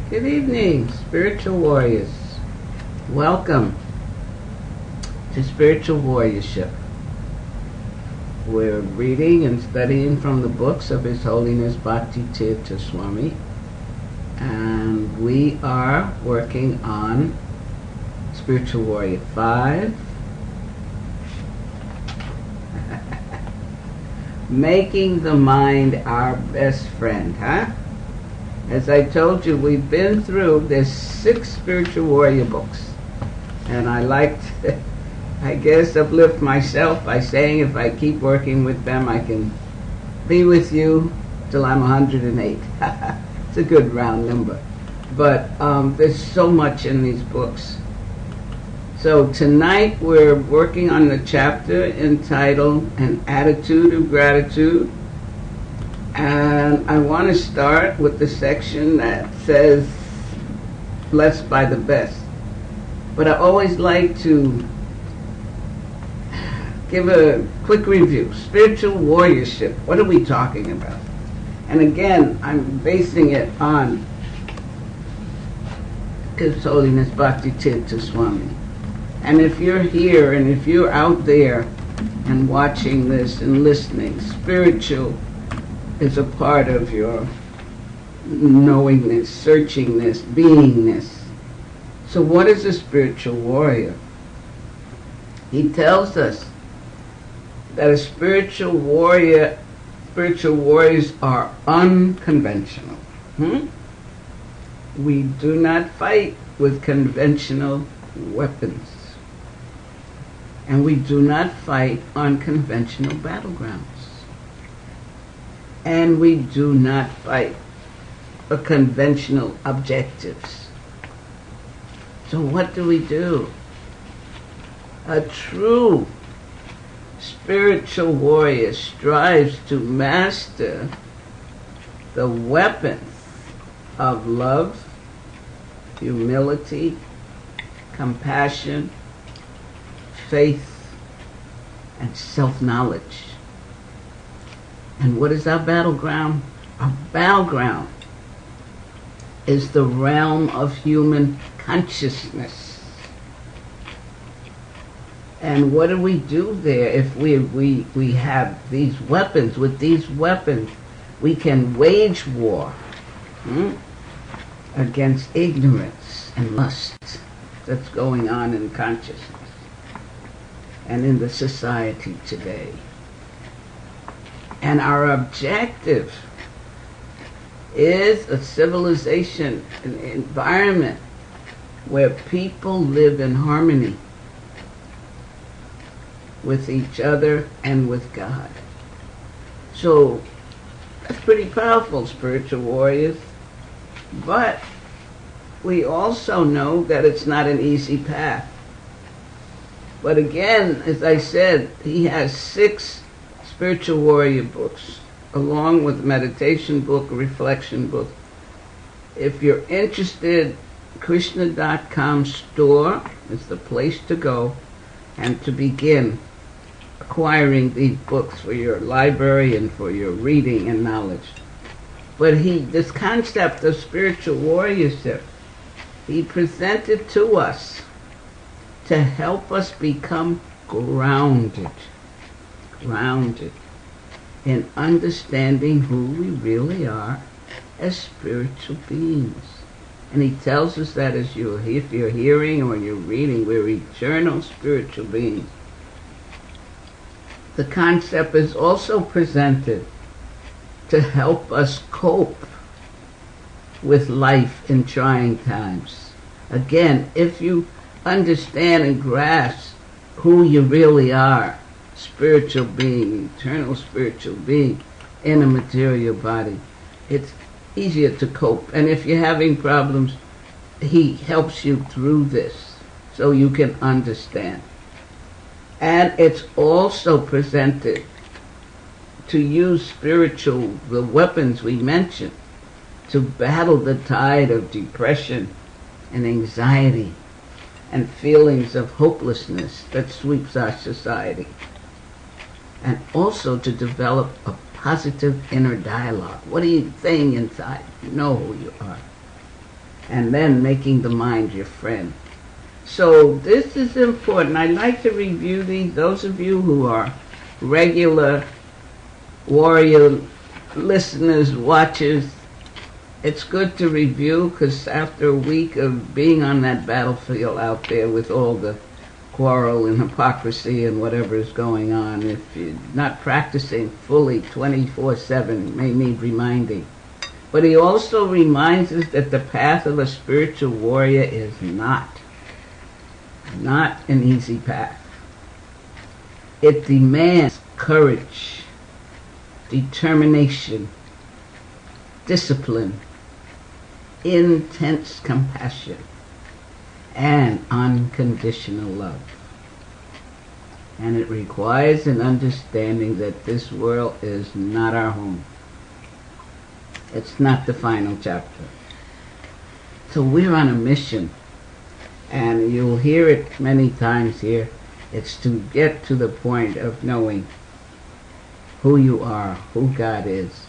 Good evening, spiritual warriors. Welcome to Spiritual Warriorship. We're reading and studying from the books of His Holiness Bhakti Tirtha Swami, and we are working on Spiritual Warrior 5, making the mind our best friend, As I told you, we've been through, there's 6 Spiritual Warrior books. And I like to, I guess, uplift myself by saying if I keep working with them, I can be with you till I'm 108. It's a good round number. But there's so much in these books. So tonight we're working on the chapter entitled An Attitude of Gratitude. And I want to start with the section that says, blessed by the best. But I always like to give a quick review. Spiritual warriorship, what are we talking about? And again, I'm basing it on His Holiness Bhakti Tirtha Swami. And if you're here and if you're out there and watching this and listening, spiritual is a part of your knowingness, searchingness, beingness. So what is a spiritual warrior? He tells us that a spiritual warriors are unconventional. We do not fight with conventional weapons. And we do not fight on conventional battlegrounds. And we do not fight for conventional objectives. So what do we do? A true spiritual warrior strives to master the weapons of love, humility, compassion, faith, and self-knowledge. And what is our battleground? Our battleground is the realm of human consciousness. And what do we do there if we have these weapons? With these weapons, we can wage war against ignorance and lust that's going on in consciousness and in the society today. And our objective is a civilization, an environment where people live in harmony with each other and with God. So that's pretty powerful, spiritual warriors. But we also know that it's not an easy path. But again, as I said, he has 6 spiritual warrior books, along with meditation book, reflection book. If you're interested, Krishna.com store is the place to go and to begin acquiring these books for your library and for your reading and knowledge. But this concept of spiritual warriorship, he presented to us to help us become grounded in understanding who we really are as spiritual beings. And he tells us that if you're hearing or you're reading, we're eternal spiritual beings. The concept is also presented to help us cope with life in trying times. Again, if you understand and grasp who you really are, spiritual being, eternal spiritual being in a material body, it's easier to cope. And if you're having problems, he helps you through this so you can understand. And it's also presented to use the weapons we mentioned, to battle the tide of depression and anxiety and feelings of hopelessness that sweeps our society. And also to develop a positive inner dialogue. What are you saying inside? You know who you are. and then making the mind your friend. So this is important. I like to review these. Those of you who are regular warrior listeners, watchers, it's good to review, because after a week of being on that battlefield out there with all the quarrel and hypocrisy and whatever is going on, if you're not practicing fully 24/7, may need reminding. But he also reminds us that the path of a spiritual warrior is not an easy path. It demands courage, determination, discipline, intense compassion, and unconditional love. And it requires an understanding that this world is not our home. It's not the final chapter. So we're on a mission, and you'll hear it many times here. It's to get to the point of knowing who you are, who God is,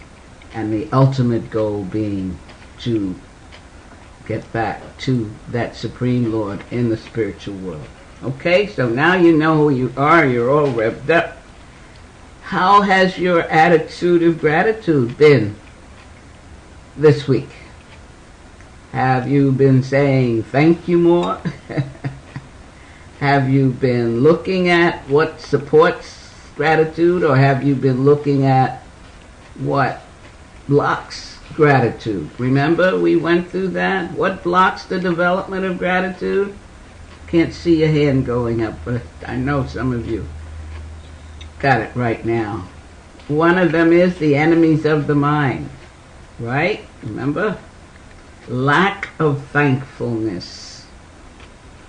and the ultimate goal being to get back to that Supreme Lord in the spiritual world. Okay, so now you know who you are, you're all revved up. How has your attitude of gratitude been this week? Have you been saying thank you more? Have you been looking at what supports gratitude, or have you been looking at what blocks gratitude? Remember, we went through that. What blocks the development of gratitude? Can't see your hand going up, but I know some of you got it right now. One of them is the enemies of the mind, right? Remember? Lack of thankfulness,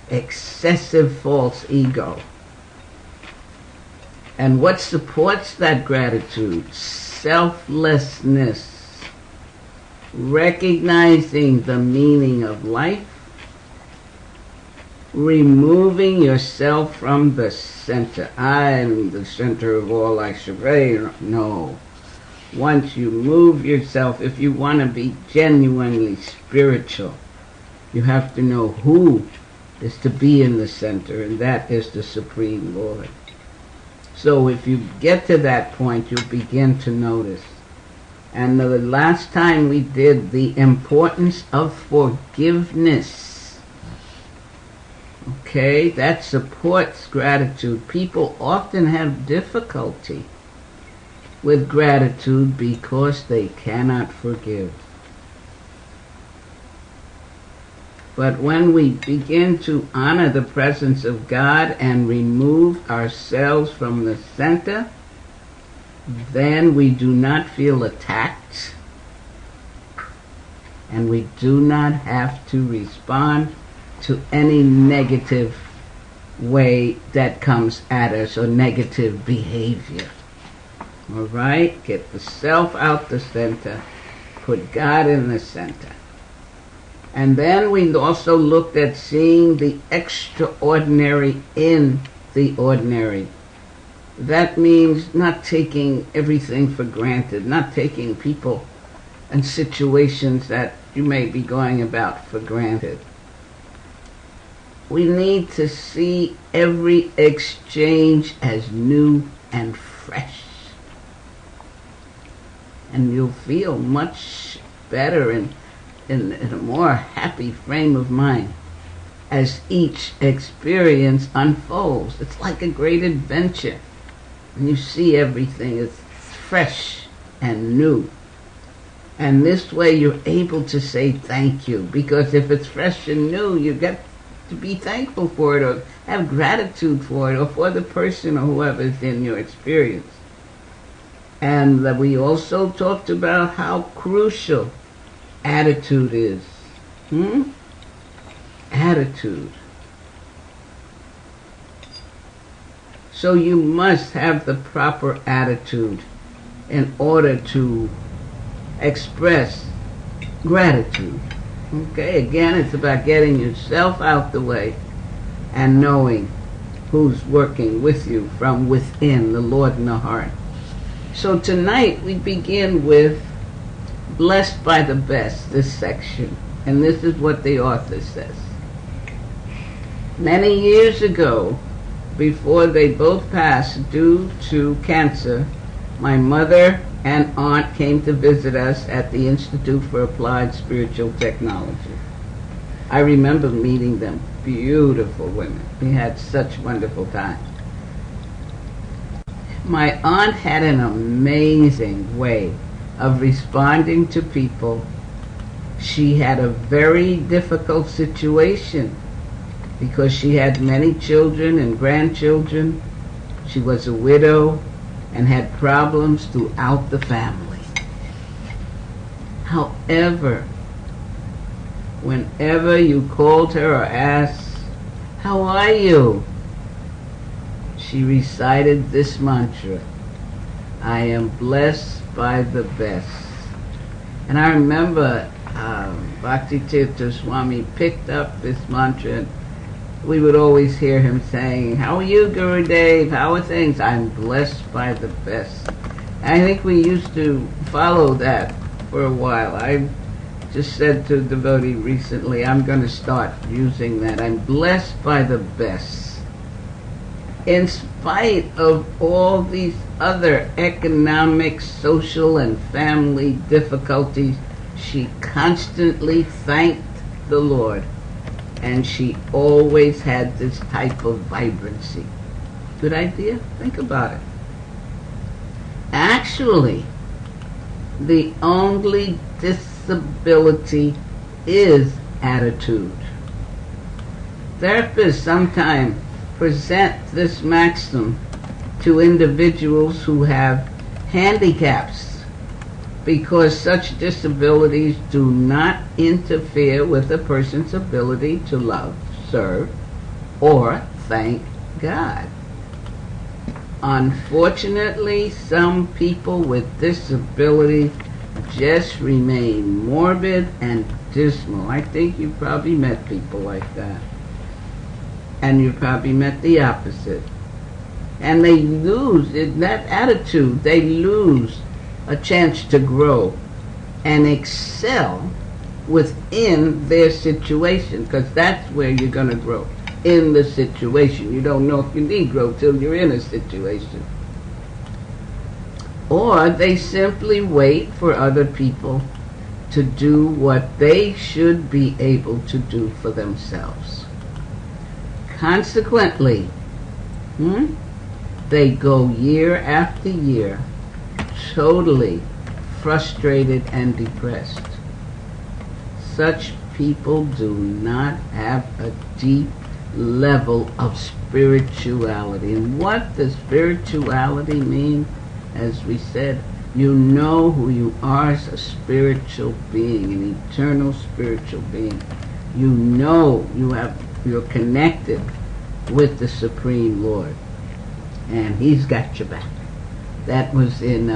excessive false ego. And what supports that gratitude? Selflessness, recognizing the meaning of life, removing yourself from the center. I am the center of all I survey. No. Once you move yourself, if you want to be genuinely spiritual, you have to know who is to be in the center, and that is the Supreme Lord. So if you get to that point, you'll begin to notice. And the last time we did the importance of forgiveness. Okay, that supports gratitude. People often have difficulty with gratitude because they cannot forgive. But when we begin to honor the presence of God and remove ourselves from the center, then we do not feel attacked, and we do not have to respond to any negative way that comes at us, or negative behavior. All right? Get the self out the center. Put God in the center. And then we also looked at seeing the extraordinary in the ordinary. That means not taking everything for granted, not taking people and situations that you may be going about for granted. We need to see every exchange as new and fresh. And you'll feel much better and in a more happy frame of mind as each experience unfolds. It's like a great adventure. And you see everything is fresh and new. And this way you're able to say thank you. Because if it's fresh and new, you get to be thankful for it, or have gratitude for it, or for the person or whoever's in your experience. And we also talked about how crucial attitude is. Attitude. So you must have the proper attitude in order to express gratitude. Okay, again, it's about getting yourself out the way and knowing who's working with you from within, the Lord in the heart. So tonight we begin with Blessed by the Best, this section. And this is what the author says. Many years ago, before they both passed due to cancer, my mother and aunt came to visit us at the Institute for Applied Spiritual Technology. I remember meeting them. Beautiful women. We had such wonderful times. My aunt had an amazing way of responding to people. She had a very difficult situation because she had many children and grandchildren. She was a widow and had problems throughout the family. However, whenever you called her or asked, "How are you?" she recited this mantra, "I am blessed by the best." And I remember Bhakti Tirtha Swami picked up this mantra, and we would always hear him saying, "How are you, Gurudev? How are things?" "I'm blessed by the best." And I think we used to follow that for a while. I just said to a devotee recently, I'm going to start using that. I'm blessed by the best. In spite of all these other economic, social, and family difficulties, she constantly thanked the Lord. And she always had this type of vibrancy. Good idea? Think about it. Actually, the only disability is attitude. Therapists sometimes present this maxim to individuals who have handicaps because such disabilities do not interfere with a person's ability to love, serve, or thank God. Unfortunately, some people with disabilities just remain morbid and dismal. I think you've probably met people like that. And you've probably met the opposite. And they lose, in that attitude, they lose a chance to grow and excel within their situation, because that's where you're going to grow, in the situation. You don't know if you need growth till you're in a situation. Or they simply wait for other people to do what they should be able to do for themselves. Consequently, they go year after year totally frustrated and depressed. Such people do not have a deep level of spirituality. And what does spirituality mean? As we said, you know who you are as a spiritual being, an eternal spiritual being. You know you're connected with the Supreme Lord, and He's got your back. That was in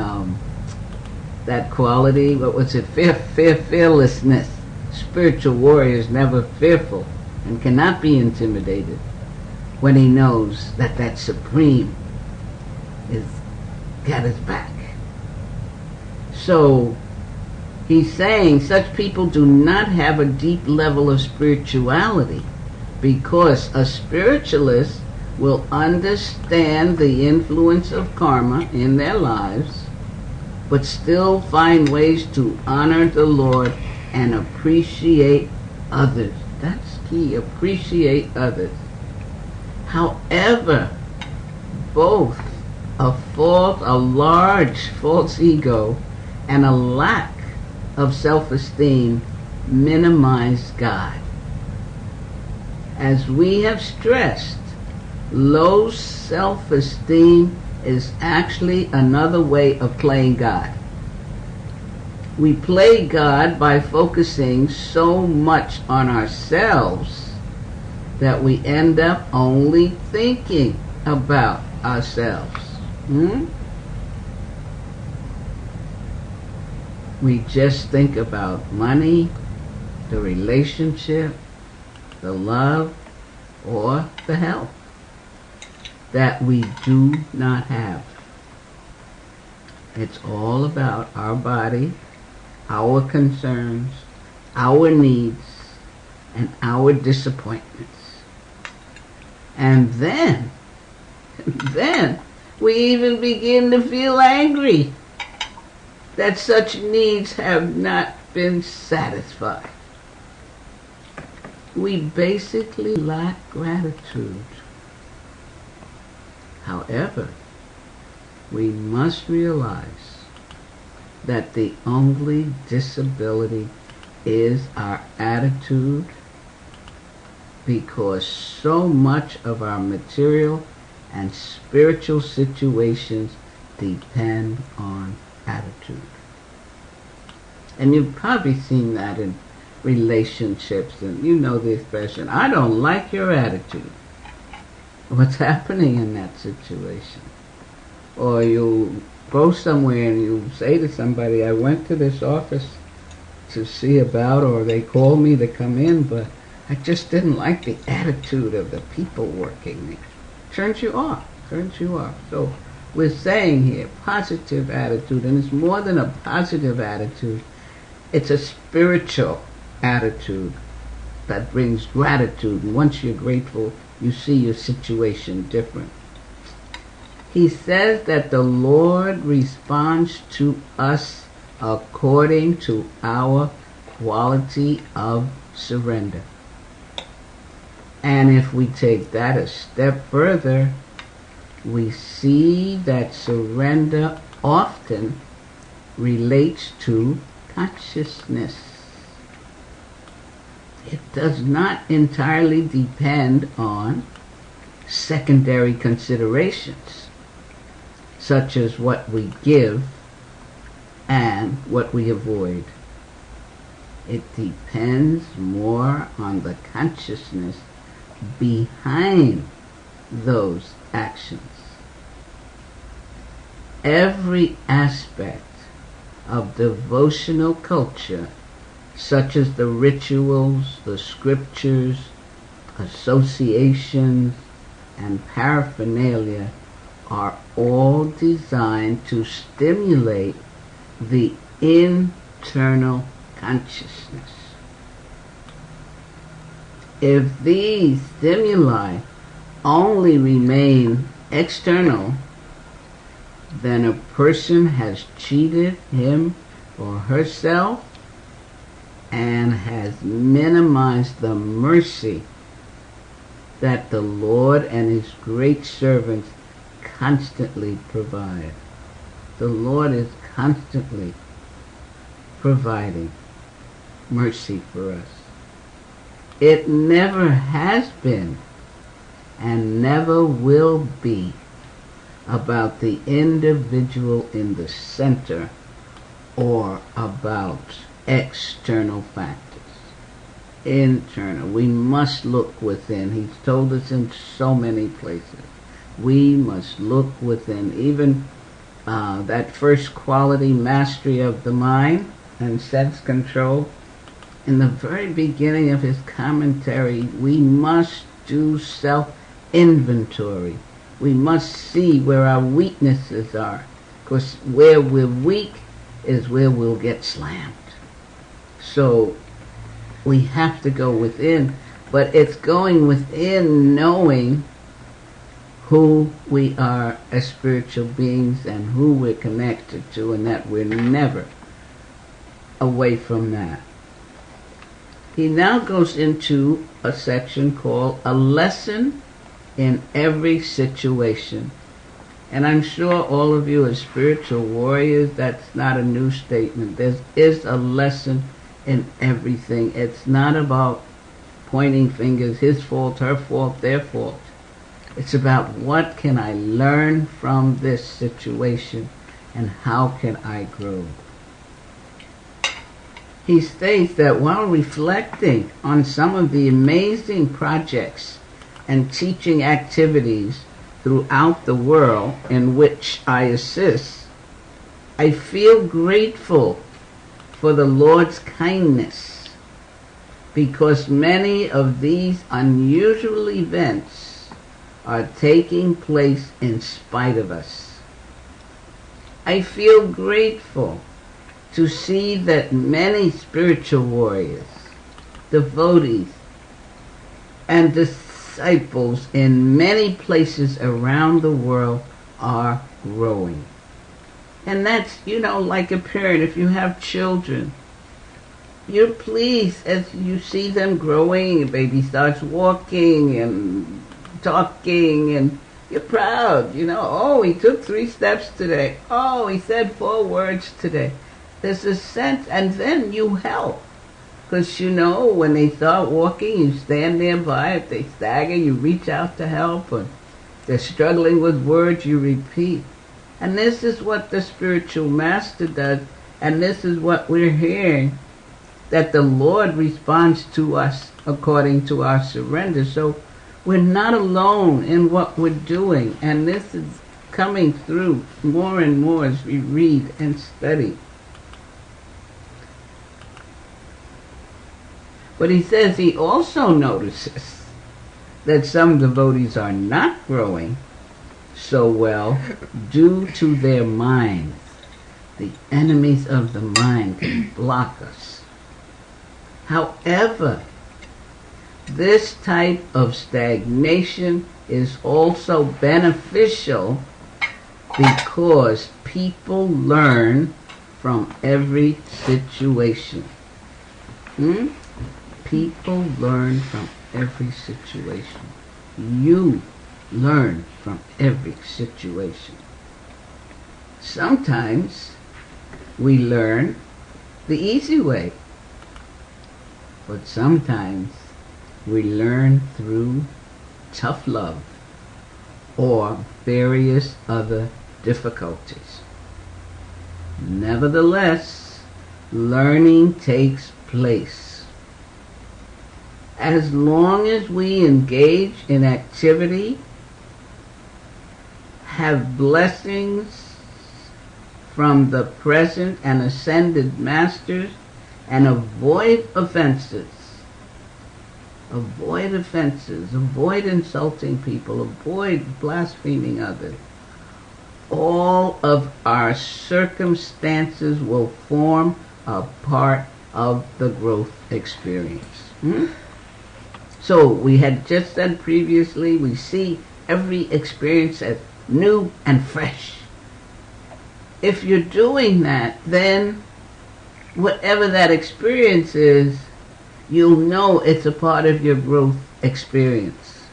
that quality, what was it? Fearlessness. Spiritual warrior is never fearful and cannot be intimidated when he knows that that Supreme is got his back. So he's saying such people do not have a deep level of spirituality, because a spiritualist will understand the influence of karma in their lives, but still find ways to honor the Lord and appreciate others. That's key, appreciate others. However, both a large false ego and a lack of self-esteem minimize God. As we have stressed, low self-esteem is actually another way of playing God. We play God by focusing so much on ourselves that we end up only thinking about ourselves. We just think about money, the relationship, the love, or the health that we do not have. It's all about our body, our concerns, our needs, and our disappointments. And then we even begin to feel angry that such needs have not been satisfied. We basically lack gratitude. However, we must realize that the only disability is our attitude, because so much of our material and spiritual situations depend on attitude. And you've probably seen that in relationships, and you know the expression, I don't like your attitude. What's happening in that situation? Or you go somewhere and you say to somebody, I went to this office to see about, or they called me to come in, but I just didn't like the attitude of the people working there. Turns you off. So we're saying here, positive attitude, and it's more than a positive attitude. It's a spiritual attitude that brings gratitude. And once you're grateful, you see your situation different. He says that the Lord responds to us according to our quality of surrender. And if we take that a step further, we see that surrender often relates to consciousness. It does not entirely depend on secondary considerations, such as what we give and what we avoid. It depends more on the consciousness behind those actions. Every aspect of devotional culture, such as the rituals, the scriptures, associations, and paraphernalia, are all designed to stimulate the internal consciousness. If these stimuli only remain external, then a person has cheated him or herself and has minimized the mercy that the Lord and His great servants constantly provide. The Lord is constantly providing mercy for us. It never has been and never will be about the individual in the center or about external factors. Internal. We must look within. He's told us in so many places. We must look within. Even that first quality, mastery of the mind and sense control, in the very beginning of his commentary, we must do self-inventory. We must see where our weaknesses are, because where we're weak is where we'll get slammed. So we have to go within, but it's going within knowing who we are as spiritual beings and who we're connected to, and that we're never away from that. He now goes into a section called A Lesson in Every Situation. And I'm sure all of you as spiritual warriors, that's not a new statement. There is a lesson in everything. It's not about pointing fingers, his fault, her fault, their fault. It's about what can I learn from this situation and how can I grow. He states that while reflecting on some of the amazing projects and teaching activities throughout the world in which I assist, I feel grateful for the Lord's kindness, because many of these unusual events are taking place in spite of us. I feel grateful to see that many spiritual warriors, devotees, and disciples in many places around the world are growing. And that's, like a parent, if you have children, you're pleased as you see them growing. A baby starts walking and talking, and you're proud. Oh, he took 3 steps today. Oh, he said 4 words today. There's a sense, and then you help. Because when they start walking, you stand nearby. If they stagger, you reach out to help. Or they're struggling with words, you repeat. And this is what the spiritual master does, and this is what we're hearing, that the Lord responds to us according to our surrender. So we're not alone in what we're doing, and this is coming through more and more as we read and study. But he says he also notices that some devotees are not growing so well due to their minds. The enemies of the mind can block us. However, this type of stagnation is also beneficial because people learn from every situation. People learn from every situation. You learn from every situation. Sometimes we learn the easy way, but sometimes we learn through tough love or various other difficulties. Nevertheless, learning takes place. As long as we engage in activity, have blessings from the present and ascended masters, and avoid offenses. Avoid offenses. Avoid insulting people. Avoid blaspheming others. All of our circumstances will form a part of the growth experience. So we had just said previously, we see every experience as new and fresh. If you're doing that, then whatever that experience is, you'll know it's a part of your growth experience.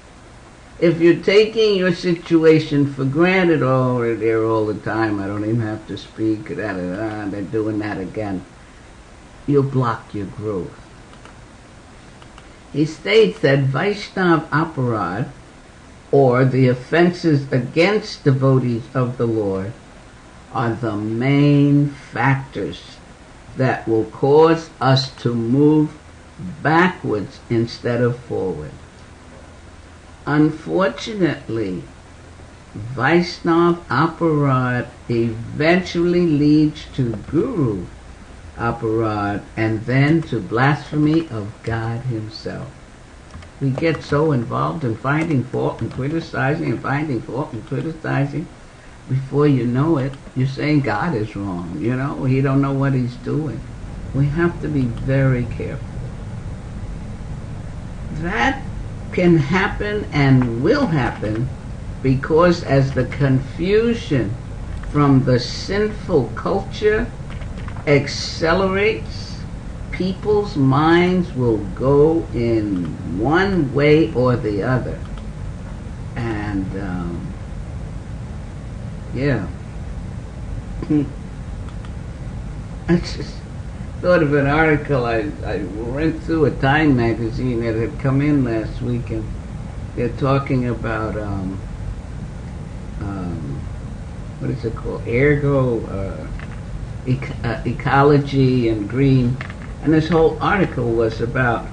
If you're taking your situation for granted, oh, they're there all the time, I don't even have to speak, they're doing that again, you'll block your growth. He states that Vaishnav aparad, or the offenses against devotees of the Lord, are the main factors that will cause us to move backwards instead of forward. Unfortunately, Vaishnav aparad eventually leads to Guru aparad and then to blasphemy of God himself. We get so involved in finding fault and criticizing and finding fault and criticizing, before you know it, you're saying God is wrong. He don't know what he's doing. We have to be very careful. That can happen and will happen because as the confusion from the sinful culture accelerates, people's minds will go in one way or the other. And I just thought of an article. I went through a Time magazine that had come in last week, and they're talking about what is it called? Ecology and green. And this whole article was about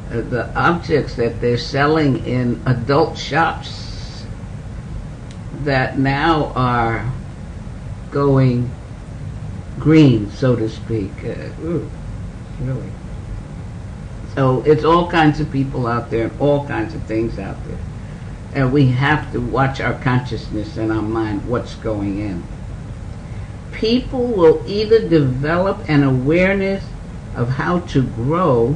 the objects that they're selling in adult shops that now are going green, so to speak. Really. So it's all kinds of people out there and all kinds of things out there. And we have to watch our consciousness and our mind, what's going in. people will either develop an awareness of how to grow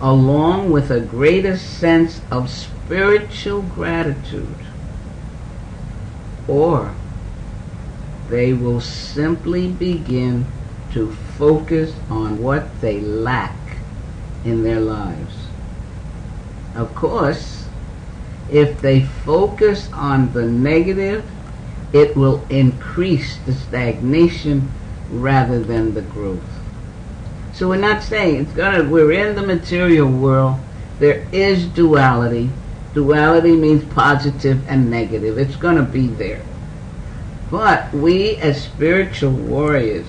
along with a greater sense of spiritual gratitude, or they will simply begin to focus on what they lack in their lives. Of course, if they focus on the negative, it will increase the stagnation rather than the growth. So we're not saying we're in the material world. There is duality. Duality means positive and negative. It's going to be there. But we as spiritual warriors,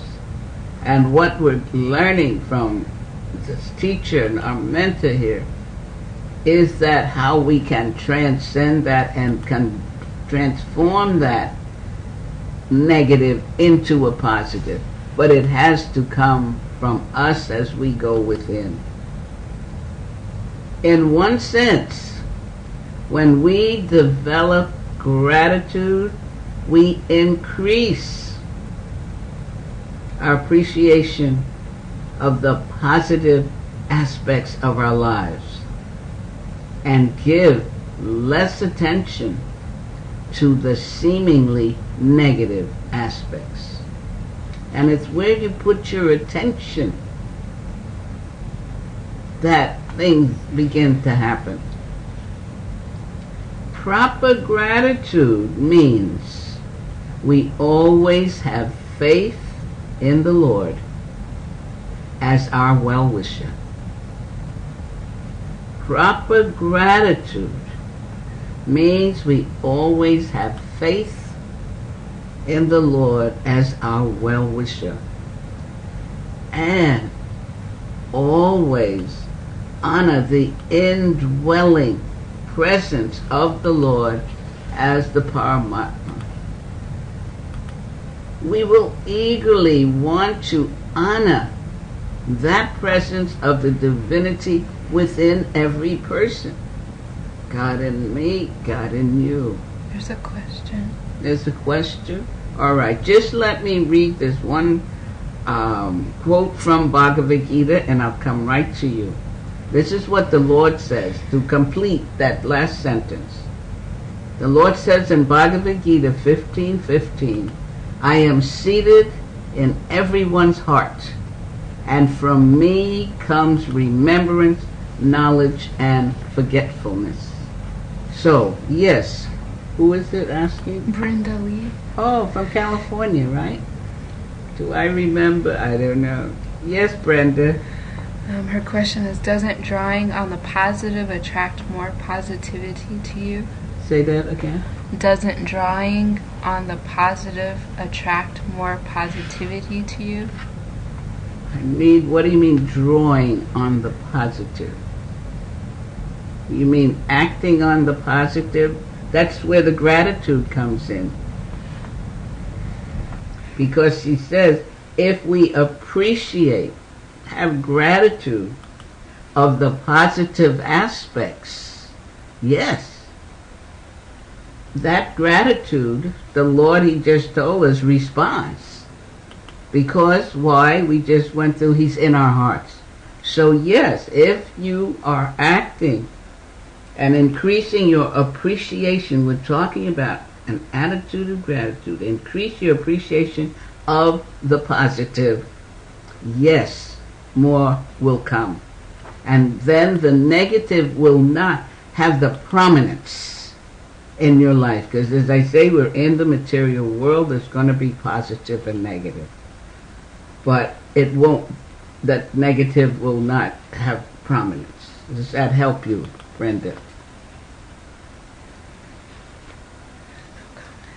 and what we're learning from this teacher and our mentor here, is that how we can transcend that and can transform that negative into a positive. But it has to come from us as we go within. In one sense, when we develop gratitude, we increase our appreciation of the positive aspects of our lives and give less attention to the seemingly negative aspects. And it's where you put your attention that things begin to happen. Proper gratitude means we always have faith in the Lord as our well-wisher. Proper gratitude means we always have faith in the Lord as our well-wisher, and always honor the indwelling presence of the Lord as the Paramatma. We will eagerly want to honor that presence of the divinity within every person. God in me, God in you. There's a question. There's a question? All right, just let me read this one quote from Bhagavad Gita, and I'll come right to you. This is what the Lord says to complete that last sentence. The Lord says in Bhagavad Gita 15:15, I am seated in everyone's heart, and from me comes remembrance, knowledge, and forgetfulness. So, yes. Who is it asking? Brenda Lee. Oh, from California, right? Do I remember? I don't know. Yes, Brenda. Her question is, doesn't drawing on the positive attract more positivity to you? Say that again. Doesn't drawing on the positive attract more positivity to you? What do you mean drawing on the positive? You mean acting on the positive? That's where the gratitude comes in. Because she says, if we appreciate, have gratitude of the positive aspects, yes, that gratitude, the Lord, He just told us, responds. Because why? We just went through, He's in our hearts. So yes, if you are acting and increasing your appreciation, we're talking about an attitude of gratitude, increase your appreciation of the positive, yes, more will come. And then the negative will not have the prominence in your life. Because as I say, we're in the material world, there's going to be positive and negative. But it won't, that negative will not have prominence. Does that help you, Brenda?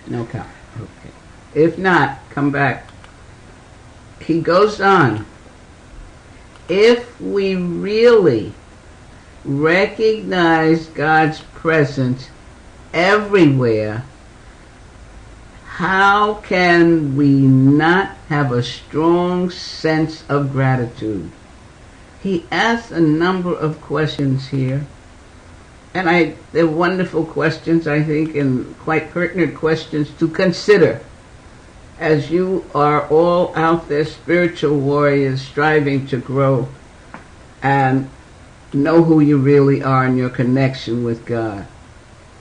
No comment. Okay. If not, come back. He goes on. If we really recognize God's presence everywhere, how can we not have a strong sense of gratitude? He asks a number of questions here. And they're wonderful questions, I think, and quite pertinent questions to consider. as you are all out there, spiritual warriors, striving to grow and know who you really are in your connection with God.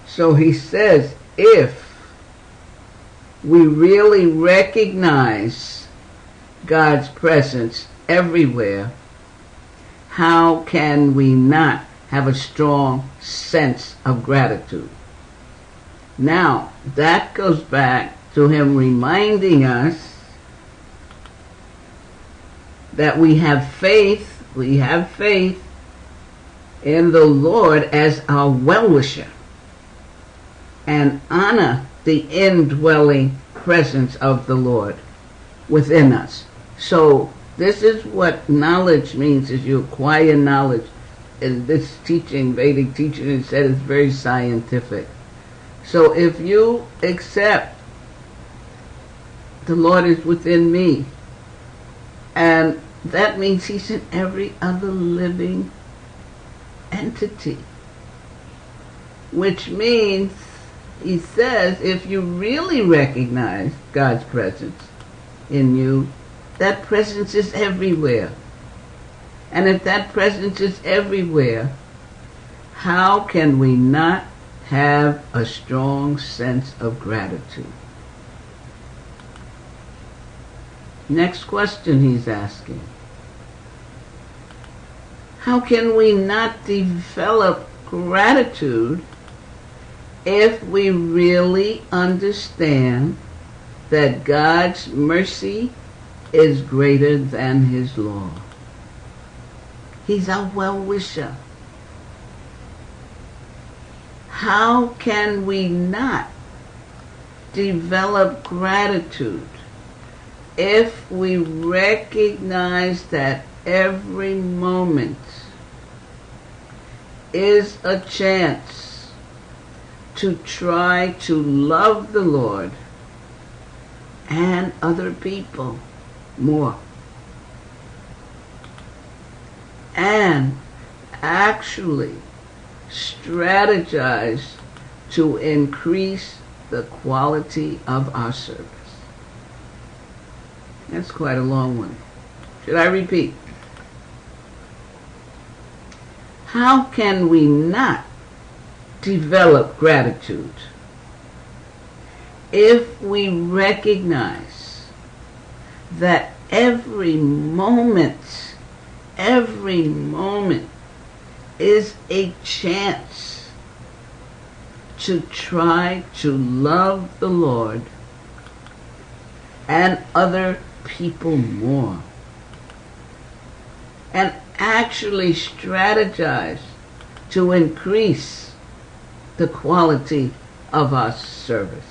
So he says, if we really recognize God's presence everywhere, how can we not have a strong sense of gratitude? Now, that goes back to him reminding us that we have faith in the Lord as our well-wisher, and honor the indwelling presence of the Lord within us. So this is what knowledge means, is you acquire knowledge. And this teaching, Vedic teaching, it said is very scientific. So if you accept the Lord is within me, and that means he's in every other living entity, which means, he says, if you really recognize God's presence in you, that presence is everywhere. And if that presence is everywhere, how can we not have a strong sense of gratitude? Next question he's asking. How can we not develop gratitude if we really understand that God's mercy is greater than his law? He's our well-wisher. How can we not develop gratitude if we recognize that every moment is a chance to try to love the Lord and other people more, and actually strategize to increase the quality of our service? That's quite a long one. Should I repeat? How can we not develop gratitude if we recognize that every moment is a chance to try to love the Lord and other people more, and actually strategize to increase the quality of our service?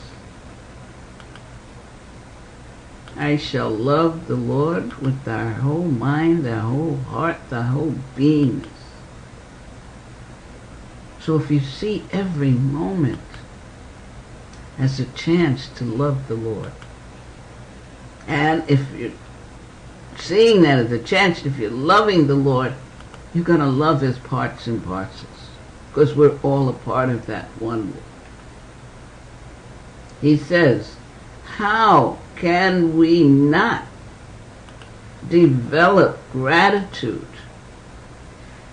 I shall love the Lord with our whole mind, our whole heart, our whole being. So if you see every moment as a chance to love the Lord, and if you're seeing that as a chance, if you're loving the Lord, you're going to love his parts and parcels, because we're all a part of that one. He says, how can we not develop gratitude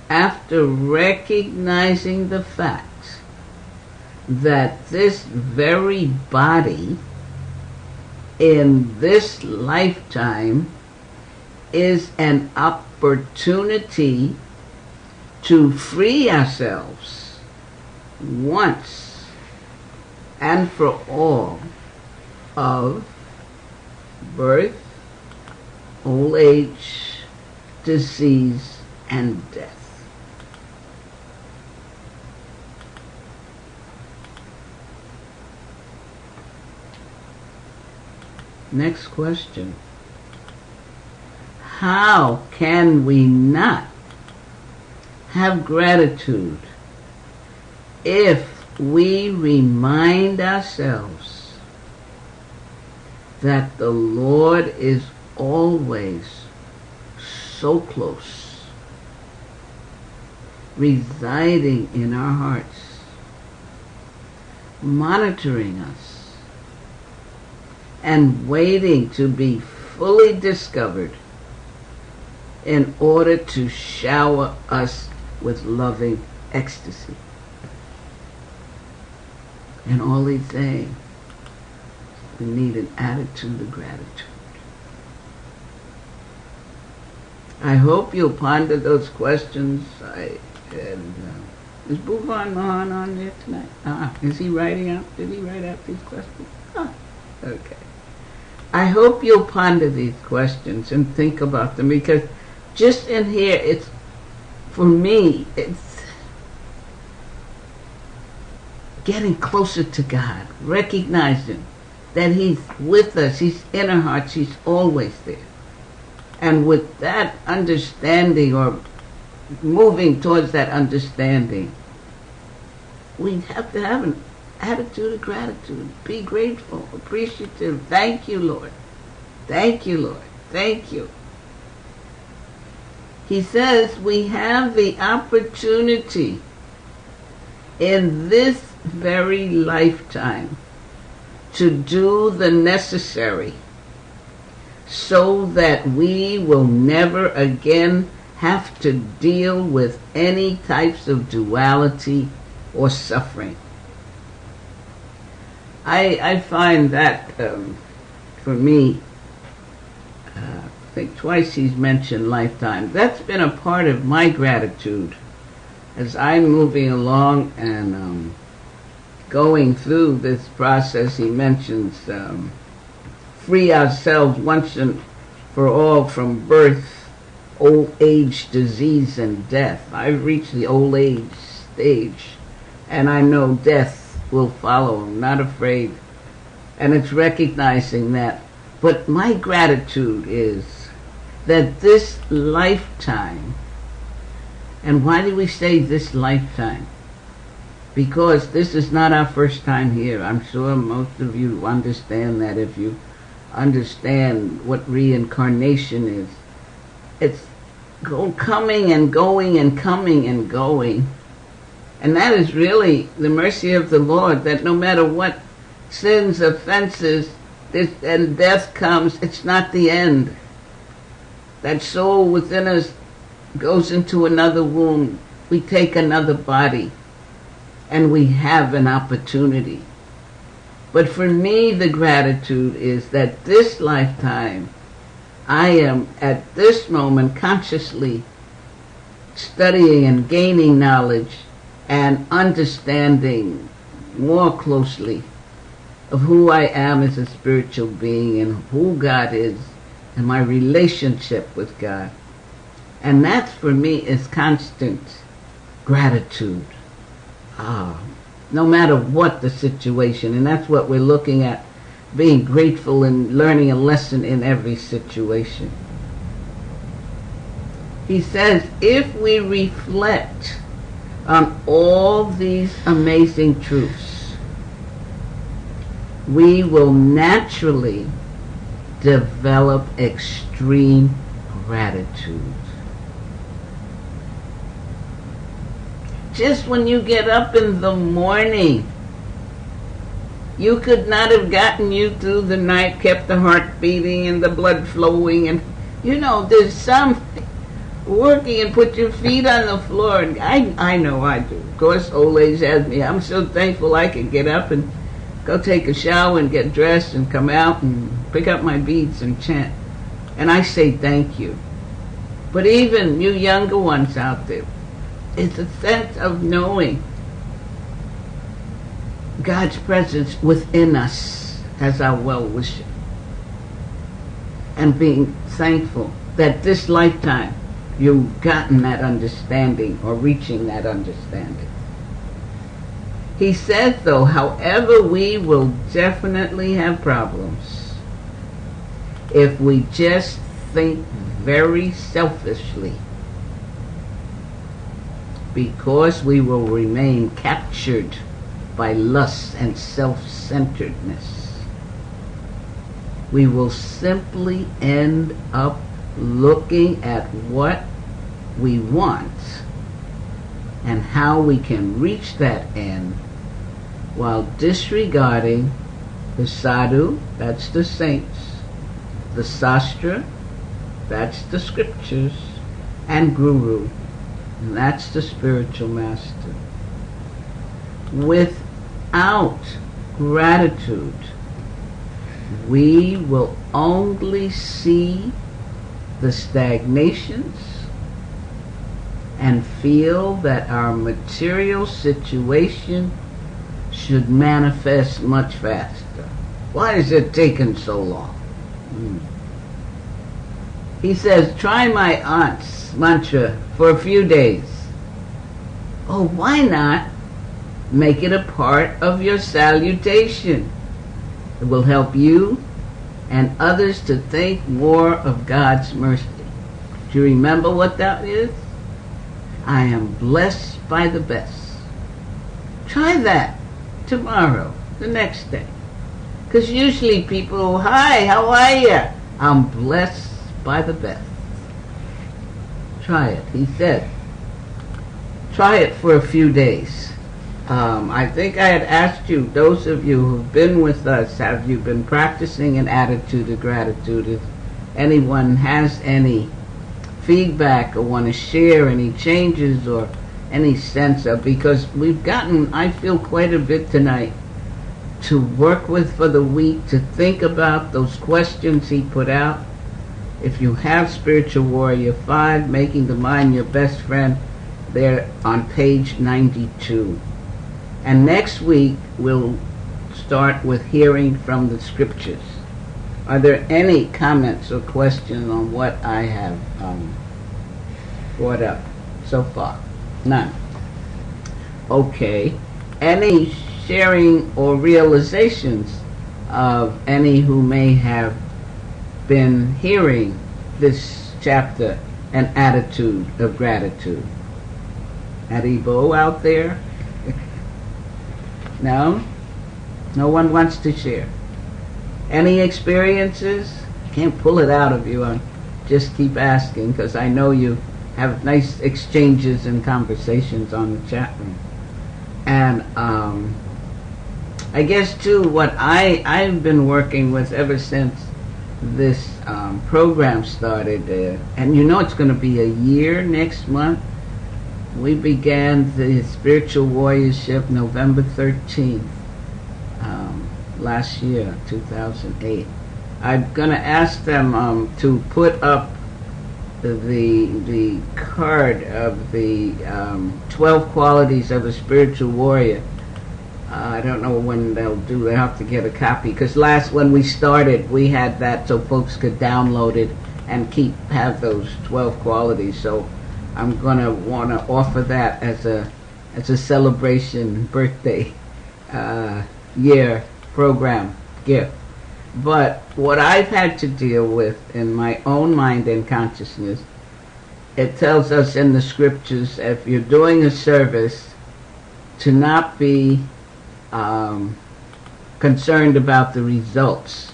after recognizing the fact that this very body in this lifetime is an opportunity to free ourselves once and for all of birth, old age, disease, and death? Next question. How can we not have gratitude if we remind ourselves that the Lord is always so close, residing in our hearts, monitoring us, and waiting to be fully discovered in order to shower us with loving ecstasy. And all he's saying, we need an attitude of gratitude. I hope you'll ponder those questions. Is Bhuvan Mahan on there tonight? Is he writing out? Did he write out these questions? Okay. I hope you'll ponder these questions and think about them, because just in here, it's, for me, it's getting closer to God, recognizing that he's with us, he's in our hearts, he's always there. And with that understanding, or moving towards that understanding, we have to have an attitude of gratitude. Be grateful, appreciative. Thank you, Lord. Thank you, Lord. Thank you. He says we have the opportunity in this very lifetime to do the necessary so that we will never again have to deal with any types of duality or suffering. I find that, for me, I think twice he's mentioned lifetime. That's been a part of my gratitude as I'm moving along and going through this process. He mentions free ourselves once and for all from birth, old age, disease, and death. I've reached the old age stage, and I know death will follow. I'm not afraid. And it's recognizing that. But my gratitude is that this lifetime, and why do we say this lifetime? Because this is not our first time here. I'm sure most of you understand that. If you understand what reincarnation is, it's coming and going and coming and going. And that is really the mercy of the Lord, that no matter what sins, offenses, and death comes, it's not the end. That soul within us goes into another womb. We take another body, and we have an opportunity. But for me, the gratitude is that this lifetime, I am at this moment consciously studying and gaining knowledge and understanding more closely of who I am as a spiritual being and who God is and my relationship with God. And that for me is constant gratitude. No matter what the situation, and that's what we're looking at, being grateful and learning a lesson in every situation. He says, if we reflect on all these amazing truths, we will naturally develop extreme gratitude. Just when you get up in the morning, you could not have gotten you through the night, kept the heart beating and the blood flowing, and there's some working, and put your feet on the floor. And I know I do. Of course, old age has me. I'm so thankful I can get up and go take a shower and get dressed and come out and pick up my beads and chant. And I say thank you. But even you younger ones out there, it's a sense of knowing God's presence within us as our well-wisher, and being thankful that this lifetime you've gotten that understanding or reaching that understanding. He says, though, however, we will definitely have problems if we just think very selfishly, because we will remain captured by lust and self-centeredness. We will simply end up looking at what we want and how we can reach that end while disregarding The sadhu, that's the saints. The sastra, that's the scriptures. And guru, and that's the spiritual master. Without gratitude, we will only see the stagnations and feel that our material situation should manifest much faster. Why is it taking so long? He says, try my aunt's mantra for a few days. Oh, why not make it a part of your salutation? It will help you and others to think more of God's mercy. Do you remember what that is? I am blessed by the best. Try that tomorrow, the next day. Because usually people, hi, how are you? I'm blessed by the best. Try it, he said. Try it for a few days. I think I had asked you, those of you who've been with us, have you been practicing an attitude of gratitude? If anyone has any feedback or want to share any changes or any sense of, because we've gotten, I feel, quite a bit tonight to work with for the week, to think about those questions he put out. If you have Spiritual Warrior 5, Making the Mind Your Best Friend, they're on page 92. And next week, we'll start with hearing from the scriptures. Are there any comments or questions on what I have brought up so far? None. Okay. Any sharing or realizations of any who may have been hearing this chapter, An Attitude of Gratitude? Haribo out there? No? No one wants to share. Any experiences? Can't pull it out of you. I just keep asking because I know you have nice exchanges and conversations on the chat room. And I guess too what I've been working with ever since this program started, and you know it's going to be a year next month. We began the Spiritual Warriorship November 13th, last year, 2008. I'm going to ask them to put up the card of the 12 qualities of a spiritual warrior. I don't know when they'll do. They have to get a copy, because when we started, we had that so folks could download it and have those 12 qualities. So I'm gonna want to offer that as a celebration birthday year program gift. But what I've had to deal with in my own mind and consciousness, it tells us in the scriptures, if you're doing a service, to not be concerned about the results.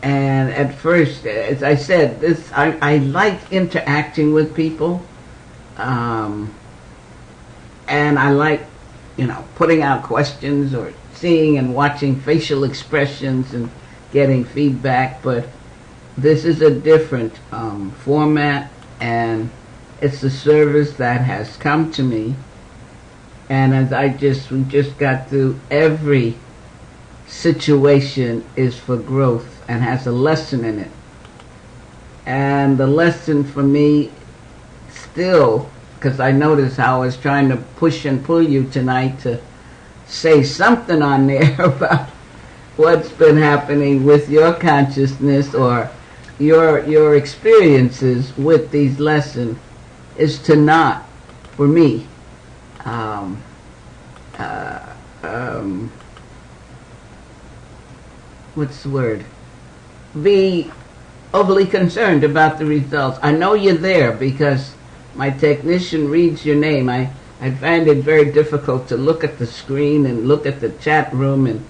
And at first, as I said, I like interacting with people, and I like, putting out questions or seeing and watching facial expressions and getting feedback. But this is a different format, and it's a service that has come to me. And as we just got through, every situation is for growth and has a lesson in it. And the lesson for me still, because I noticed how I was trying to push and pull you tonight to say something on there about what's been happening with your consciousness or your experiences with these lessons, is to not, for me, what's the word? Be overly concerned about the results. I know you're there because my technician reads your name. I find it very difficult to look at the screen and look at the chat room and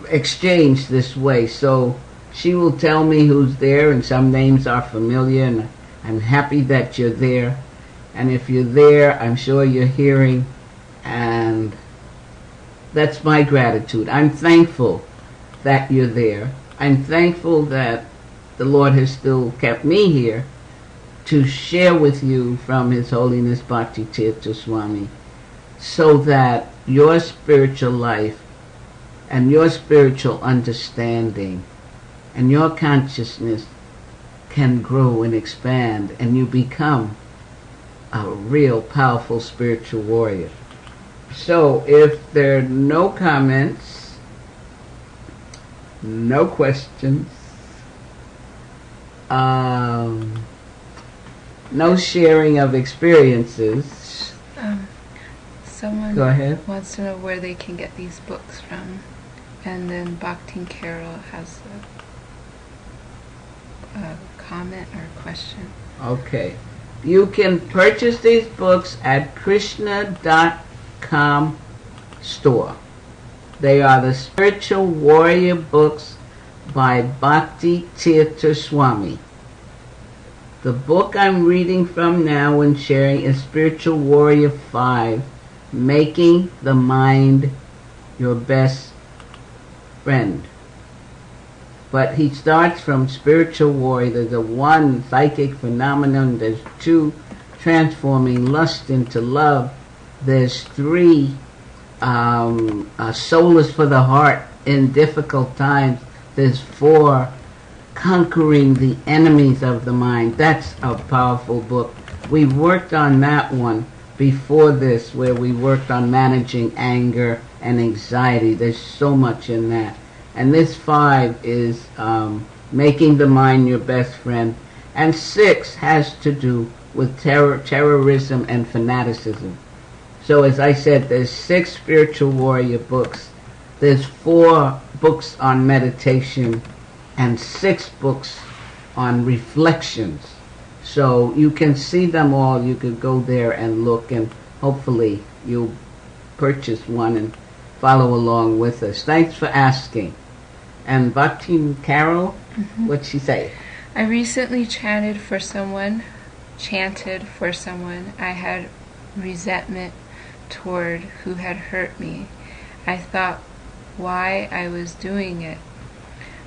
exchange this way. So she will tell me who's there, and some names are familiar, and I'm happy that you're there. And if you're there, I'm sure you're hearing, and That's my gratitude. I'm thankful that you're there. I'm thankful that the Lord has still kept me here to share with you from His Holiness Bhakti Tirtha Swami, so that your spiritual life and your spiritual understanding and your consciousness can grow and expand, and you become a real powerful spiritual warrior. So if there are no comments, no questions, no sharing of experiences. Someone Go ahead. wants to know where they can get these books from. And then Bhakti Carol has a comment or a question. Okay. You can purchase these books at Krishna.com store. They are the Spiritual Warrior books by Bhakti Tirtha Swami. The book I'm reading from now and sharing is Spiritual Warrior 5, Making the Mind Your Best Friend. But he starts from Spiritual Warrior. There's a 1, psychic phenomenon. There's 2, transforming lust into love. There's 3, solace for the heart in difficult times. There's 4, conquering the enemies of the mind. That's a powerful book. We worked on that one before this, where we worked on managing anger and anxiety. There's so much in that. And this 5 is making the mind your best friend. And 6 has to do with terrorism and fanaticism. So as I said, there's 6 spiritual warrior books. There's 4 books on meditation and 6 books on reflections. So you can see them all. You could go there and look, and hopefully you'll purchase one and follow along with us. Thanks for asking. And Bhakti Carol, what'd she say? I recently chanted for someone I had resentment toward who had hurt me. I thought why I was doing it.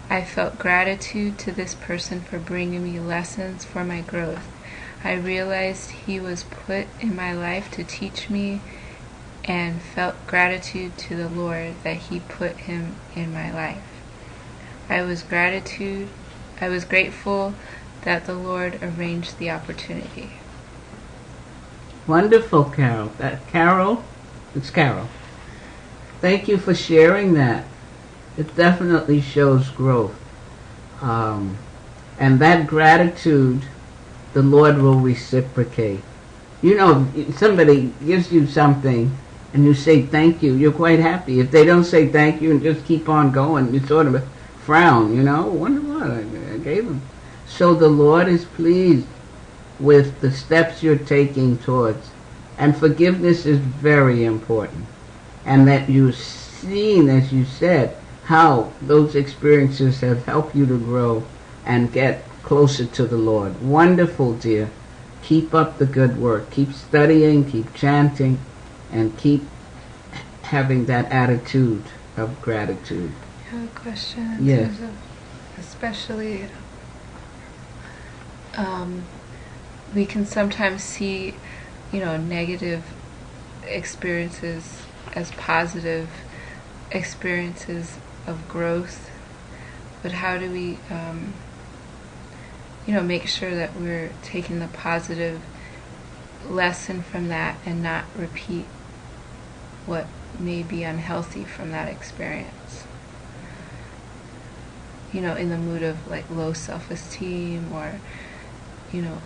I felt gratitude to this person for bringing me lessons for my growth. I realized he was put in my life to teach me, and felt gratitude to the Lord that He put him in my life. I was grateful that the Lord arranged the opportunity. Wonderful, Carol. It's Carol. Thank you for sharing that. It definitely shows growth. And that gratitude, the Lord will reciprocate. You know, if somebody gives you something and you say thank you, you're quite happy. If they don't say thank you and just keep on going, you sort of frown, wonder what I gave them. So the Lord is pleased with the steps you're taking towards. And forgiveness is very important. And that you've seen, as you said, how those experiences have helped you to grow and get closer to the Lord. Wonderful, dear. Keep up the good work. Keep studying, keep chanting, and keep having that attitude of gratitude. I have a question in Yes. terms of, especially, we can sometimes see, negative experiences as positive experiences of growth. But how do we, make sure that we're taking the positive lesson from that and not repeat what may be unhealthy from that experience? In the mood of like low self-esteem, or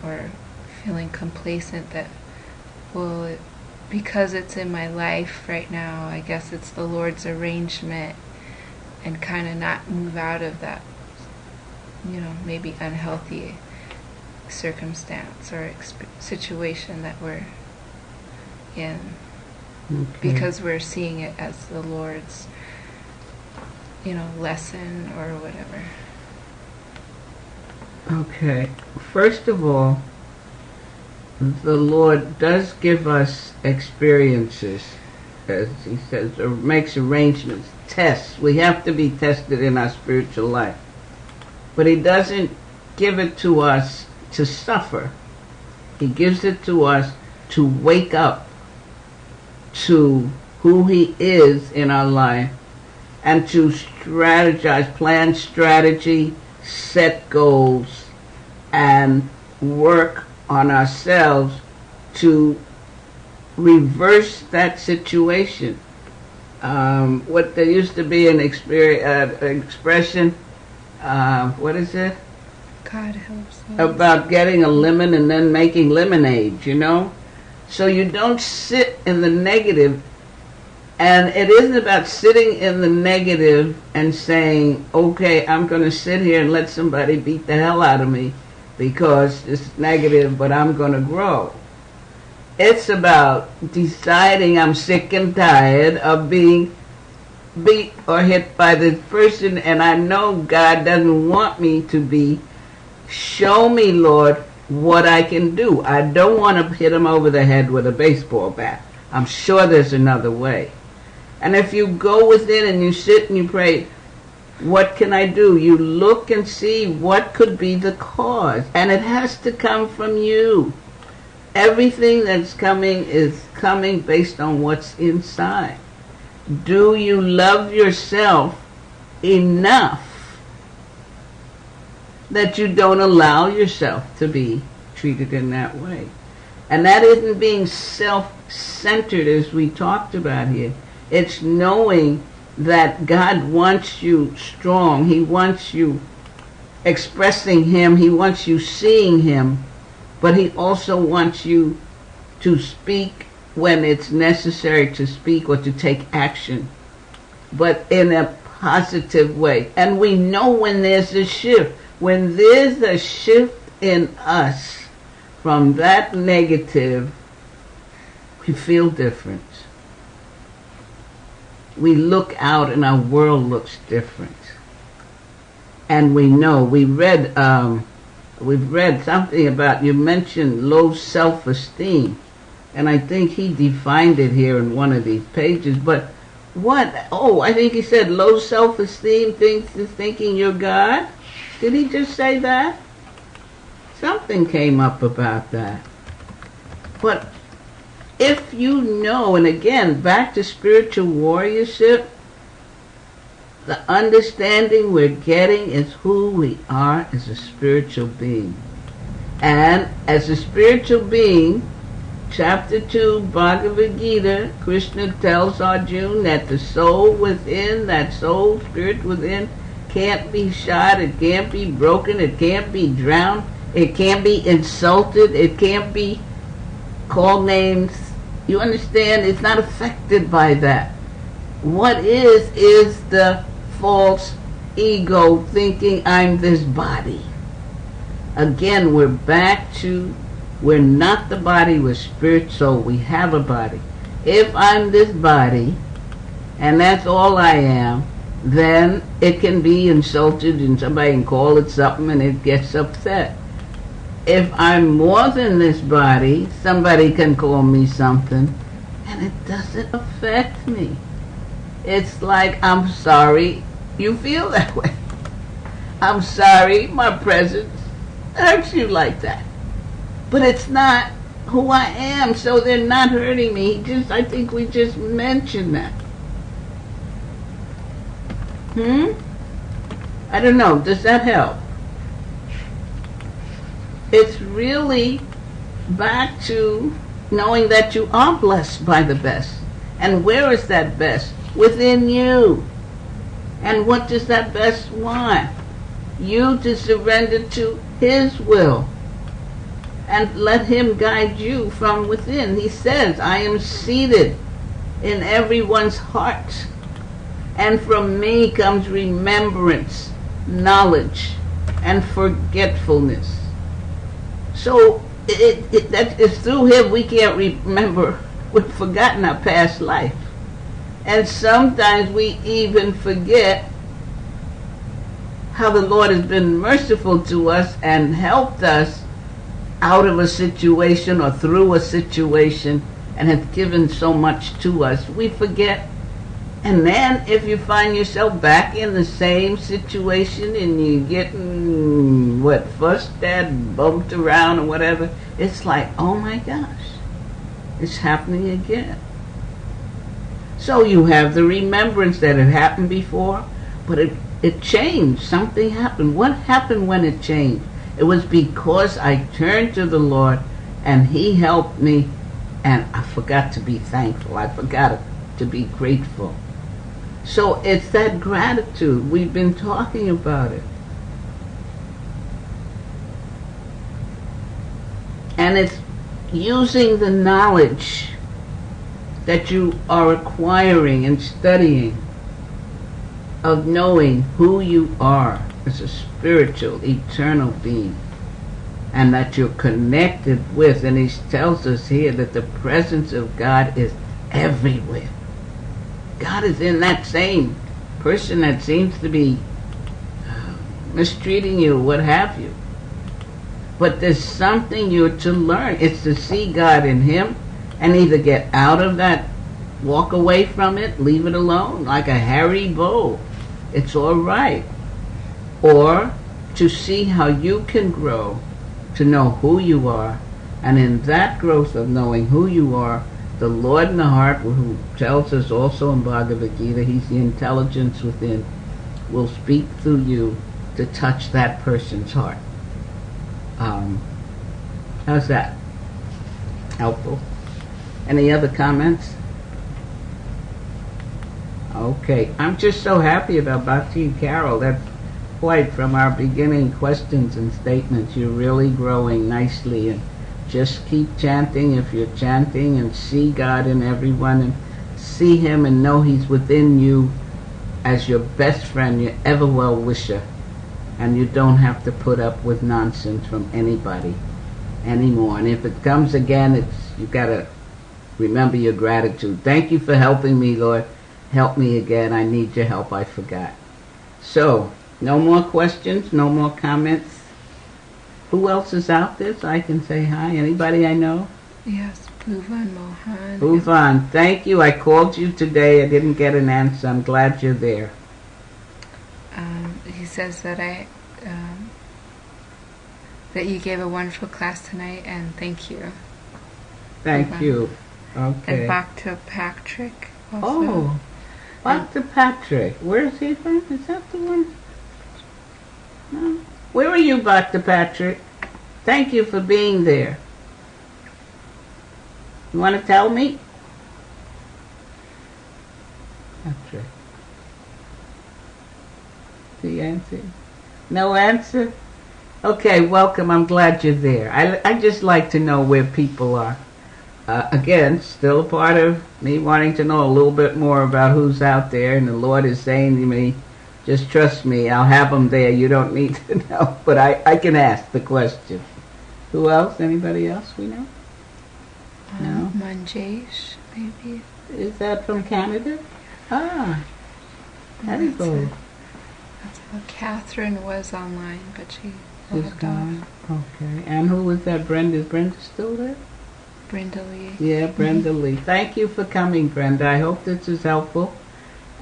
or feeling complacent that, because it's in my life right now, I guess it's the Lord's arrangement, and kind of not move out of that, maybe unhealthy circumstance or situation that we're in, because we're seeing it as the Lord's, lesson or whatever. Okay. First of all, the Lord does give us experiences as he says, or makes arrangements, tests. We have to be tested in our spiritual life. But he doesn't give it to us to suffer. He gives it to us to wake up to who he is in our life and to strategize, plan strategy, set goals, and work on ourselves to reverse that situation. What there used to be an expression, what is it? God helps us. About getting a lemon and then making lemonade, you know? So you don't sit in the negative. And it isn't about sitting in the negative and saying, okay, I'm going to sit here and let somebody beat the hell out of me because it's negative, but I'm going to grow. It's about deciding I'm sick and tired of being beat or hit by this person, and I know God doesn't want me to be. Show me, Lord, what I can do. I don't want to hit him over the head with a baseball bat. I'm sure there's another way. And if you go within and you sit and you pray, what can I do? You look and see what could be the cause. And it has to come from you. Everything that's coming is coming based on what's inside. Do you love yourself enough that you don't allow yourself to be treated in that way? And that isn't being self-centered as we talked about here. It's knowing that God wants you strong. He wants you expressing him. He wants you seeing him. But he also wants you to speak when it's necessary to speak or to take action, but in a positive way. And we know when there's a shift. When there's a shift in us from that negative, we feel different. We look out and our world looks different. And we know, we've read something about, you mentioned low self-esteem. And I think he defined it here in one of these pages. But what? Oh, I think he said low self-esteem thinking you're God. Did he just say that? Something came up about that. But if you know, and again, back to spiritual warriorship, the understanding we're getting is who we are as a spiritual being. And as a spiritual being, Chapter 2, Bhagavad Gita, Krishna tells Arjuna that the soul within, that soul, spirit within, can't be shot, it can't be broken, it can't be drowned, it can't be insulted, it can't be called names. You understand? It's not affected by that. What is the false ego thinking I'm this body. Again, we're back to, we're not the body, we're spirit, soul. We have a body. If I'm this body, and that's all I am, then it can be insulted and somebody can call it something and it gets upset. If I'm more than this body, somebody can call me something and it doesn't affect me. It's like, I'm sorry you feel that way. I'm sorry my presence hurts you like that. But it's not who I am, so they're not hurting me. I think we just mentioned that. I don't know, does that help? It's really back to knowing that you are blessed by the best. And where is that best? Within you. And what does that best want? You to surrender to His will and let Him guide you from within. He says, I am seated in everyone's heart, and from me comes remembrance, knowledge, and forgetfulness. So that is through Him we can't remember. We've forgotten our past life. And sometimes we even forget how the Lord has been merciful to us and helped us out of a situation or through a situation, and has given so much to us, we forget. And then if you find yourself back in the same situation and you're getting, fussed at, bumped around or whatever, it's like, oh my gosh, it's happening again. So you have the remembrance that it happened before, but it changed. Something happened. What happened when it changed? It was because I turned to the Lord and He helped me, and I forgot to be thankful. I forgot to be grateful. So it's that gratitude. We've been talking about it. And it's using the knowledge that you are acquiring and studying of knowing who you are as a spiritual, eternal being, and that you're connected with. And He tells us here that the presence of God is everywhere. God is in that same person that seems to be mistreating you, what have you. But there's something you're to learn. It's to see God in Him and either get out of that, walk away from it, leave it alone, like a hairy bull. It's all right. Or to see how you can grow to know who you are. And in that growth of knowing who you are, the Lord in the heart, who tells us also in Bhagavad Gita, He's the intelligence within, will speak through you to touch that person's heart. How's that? Helpful? Any other comments? Okay. I'm just so happy about Bhakti and Carol. That's quite from our beginning questions and statements. You're really growing nicely, and just keep chanting if you're chanting, and see God in everyone, and see Him and know He's within you as your best friend, your ever well-wisher, and you don't have to put up with nonsense from anybody anymore. And if it comes again, you got to remember your gratitude. Thank you for helping me, Lord. Help me again. I need your help. I forgot. So, no more questions, no more comments. Who else is out there so I can say hi? Anybody I know? Yes, Bhuvan Mohan. Bhuvan, thank you. I called you today. I didn't get an answer. I'm glad you're there. He says that that you gave a wonderful class tonight, and thank you. Thank Bhuvan. you. Okay. And Bhakti Patrick also. Oh, Bhakti Patrick. Where is he from? Is that the one? No. Where are you, Bhakti Patrick? Thank you for being there. You want to tell me? Patrick. The answer? No answer? Okay, welcome. I'm glad you're there. I just like to know where people are. Again, still a part of me wanting to know a little bit more about who's out there, and the Lord is saying to me, just trust me, I'll have them there. You don't need to know, but I can ask the question. Who else? Anybody else we know? No? Manjesh, maybe. Is that from Canada? Ah, Haribo. Catherine was online, but she's Just gone. Okay. And who was that? Brenda? Is Brenda still there? Brenda Lee. Yeah, Brenda Lee. Thank you for coming, Brenda. I hope this is helpful.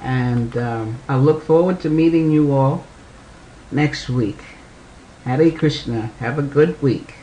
And I look forward to meeting you all next week. Hare Krishna. Have a good week.